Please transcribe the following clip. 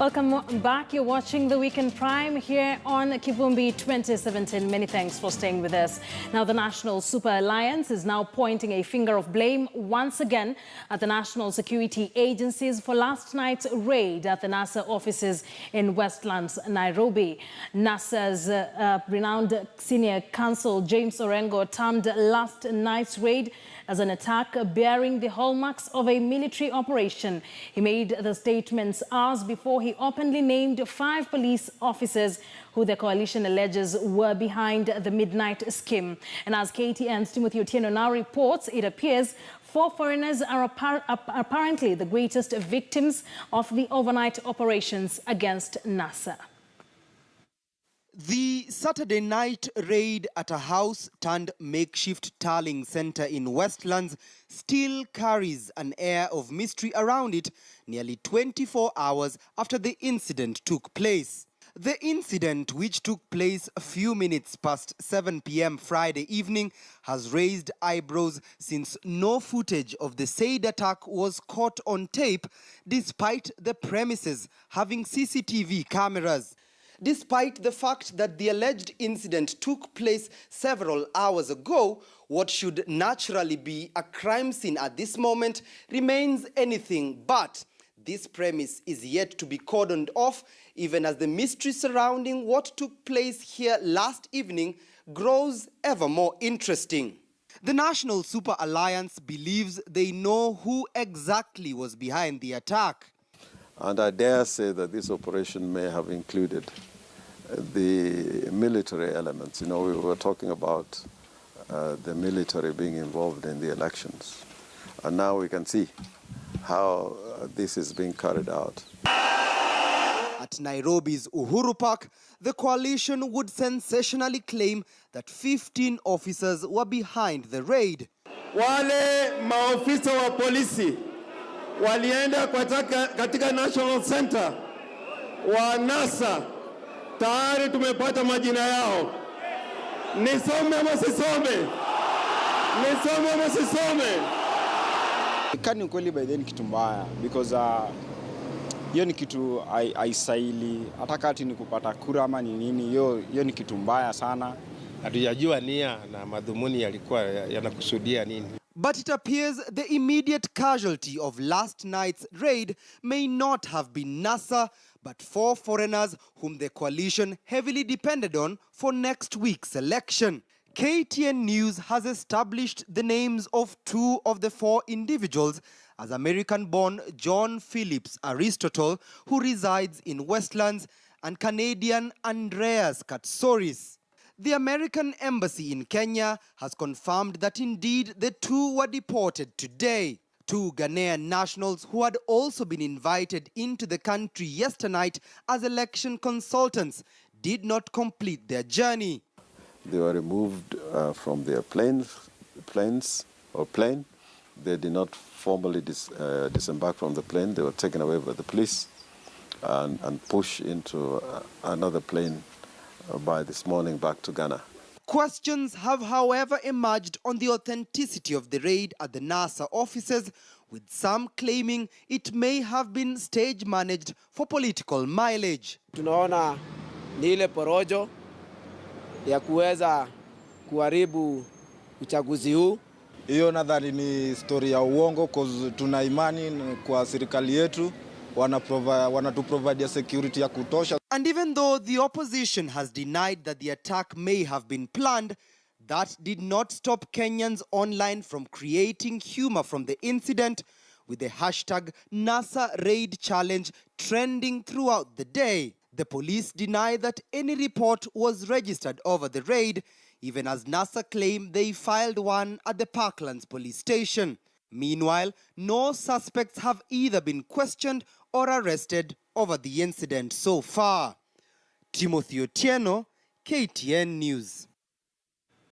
Welcome back. You're watching The Weekend Prime here on Kivumbi 2017. Many thanks for staying with us. Now, the National Super Alliance is now pointing a finger of blame once again at the national security agencies for last night's raid at the NASA offices in Westlands, Nairobi. NASA's renowned senior counsel James Orengo termed last night's raid as an attack bearing the hallmarks of a military operation. He made the statements hours before he openly named 5 police officers who the coalition alleges were behind the midnight scheme. And as KTN's Timothy Otieno now reports, it appears 4 foreigners are apparently the greatest victims of the overnight operations against NASA. The Saturday night raid at a house-turned-makeshift tallying center in Westlands still carries an air of mystery around it nearly 24 hours after the incident took place. The incident, which took place a few minutes past 7 p.m. Friday evening, has raised eyebrows since no footage of the said attack was caught on tape, despite the premises having CCTV cameras. Despite the fact that the alleged incident took place several hours ago, what should naturally be a crime scene at this moment remains anything but. This premise is yet to be cordoned off, even as the mystery surrounding what took place here last evening grows ever more interesting. The National Super Alliance believes they know who exactly was behind the attack. And I dare say that this operation may have included the military elements. You know, we were talking about the military being involved in the elections. And now we can see how this is being carried out. At Nairobi's Uhuru Park, the coalition would sensationally claim that 15 officers were behind the raid. Wale maofisa wa polisi walienda katika National Center wa NASA. Tayari tumepata majina yao. Nisome ama sisome? Nisome ama sisome? Kani ukweli by then kitu mbaya because hiyo ni kitu haisaili hata kati ni kupata kura ama ni nini, hiyo ni kitu mbaya sana. Hatujajua nia na madhumuni yalikuwa yanakusudia nini. But it appears the immediate casualty of last night's raid may not have been NASA, but 4 foreigners whom the coalition heavily depended on for next week's election. KTN News has established the names of 2 of the 4 individuals as American-born John Phillips Aristotle, who resides in Westlands, and Canadian Andreas Katsoris. The American embassy in Kenya has confirmed that indeed the 2 were deported today. 2 Ghanaian nationals who had also been invited into the country yesternight as election consultants did not complete their journey. They were removed from their plane. They did not formally disembark from the plane. They were taken away by the police and pushed into another plane by this morning back to Ghana. Questions have, however, emerged on the authenticity of the raid at the NASA offices, with some claiming it may have been stage managed for political mileage. Tunaona ni ile porojo ya kuweza kuharibu uchaguzi huu. Hiyo nadhani ni story ya uongo cause tuna imani kwa serikali yetu wanatuprovide security ya kutosha. And even though the opposition has denied that the attack may have been planned, that did not stop Kenyans online from creating humor from the incident, with the hashtag NASA Raid Challenge trending throughout the day. The police deny that any report was registered over the raid, even as NASA claimed they filed one at the Parklands police station. Meanwhile, no suspects have either been questioned or arrested over the incident so far. Timothy Otieno, KTN News.